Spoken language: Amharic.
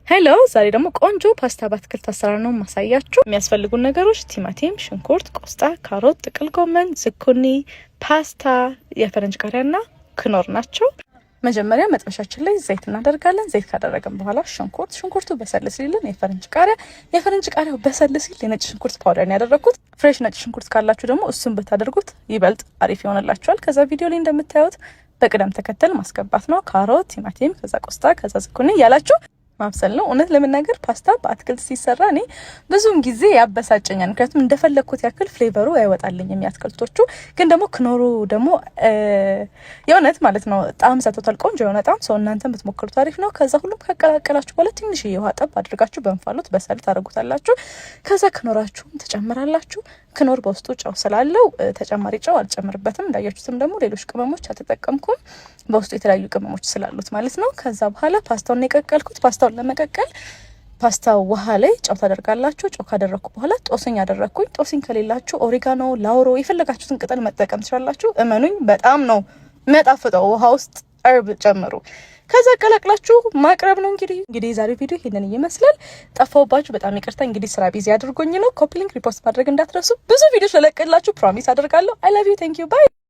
ሄሎ ዛሬ ደግሞ ቆንጆ ፓስታ በአትክልት አሰራር ነው ማሳያችሁ። የሚያስፈልጉን ነገሮች ቲማቲም፣ ሽንኩርት፣ ቆስጣ፣ ካሮት፣ ጥቅል ጎመን፣ ዝኩኒ፣ ፓስታ፣ የፈረንጅ ቃሪያና ክኖር ናቸው። መጀመሪያ መጥበሻችን ላይ ዘይት እናደርጋለን። ዘይት ካደረገን በኋላ ሽንኩርቱ በሰል ሲልን የፈረንጅ ቃሪያው በሰል ሲል የነጭ ሽንኩርት ፓውደር ያደረኩት። ፍሬሽ ነጭ ሽንኩርት ካላችሁ ደግሞ እሱን ብታደርጉት ይበልጥ አሪፍ ይሆንላችኋል። ከዛ ቪዲዮ ላይ እንደምታዩት በቅደም ተከተል ማስገባት ነው። ካሮት፣ ቲማቲም፣ ከዛ ቆስጣ፣ ከዛ ዝኩኒ ያላችሁ ማብሰል ነው። እውነት ለመናገር ፓስታ በአትክልት ሲሰራ እኔ ብዙም ጊዜ ያበሳጨኛል። ምክንያቱም እንደፈለኩት ያክል ፍሌቨሩ አይወጣልኝም ያትክልቶቹ። ግን ደግሞ ክኖሩ ደግሞ የእውነት ማለት ነው ጣዕም ሰጥቶታል። ቆንጆ የሆነ ጣዕም። ሰው እናንተም ብትሞክሩት አሪፍ ነው። ከዛ ሁሉም ከቀላቀላችሁ በኋላ ትንሽ ውሃ ጠብ አድርጋችሁ በእንፋሎት በሰል ታደርጉታላችሁ። ከዛ ክኖራችሁን ትጨምራላችሁ። ክኖር በውስጡ ጨው ስላለው ተጨማሪ ጨው አልጨምርበትም። እንዳያችሁትም ደግሞ ሌሎች ቅመሞች አልተጠቀምኩም። በውስጡ የተለያዩ ቅመሞች ስላሉት ማለት ነው። ከዛ በኋላ ፓስታውን የቀቀልኩት። ፓስታውን ለመቀቀል ፓስታው ውሃ ላይ ጨው ታደርጋላችሁ። ጨው ካደረኩ በኋላ ጦስኝ አደረኩኝ። ጦስኝ ከሌላችሁ ኦሪጋኖ፣ ላውሮ የፈለጋችሁትን ቅጠል መጠቀም ትችላላችሁ። እመኑኝ በጣም ነው የሚያጣፍጠው። ውሃ ውስጥ እርብ ጨምሩ። ከዛ ቀላቅላችሁ ማቅረብ ነው። እንግዲህ የዛሬው ቪዲዮ ይሄንን ይመስላል። ጠፋውባችሁ በጣም ይቅርታ። እንግዲህ ስራ ቢዚ አድርጎኝ ነው። ኮፒ ሊንክ ሪፖስት ማድረግ እንዳትረሱ። ብዙ ቪዲዮች ለለቅላችሁ ፕሮሚስ አደርጋለሁ። አይ ላቭ ዩ ቴንክ ዩ ባይ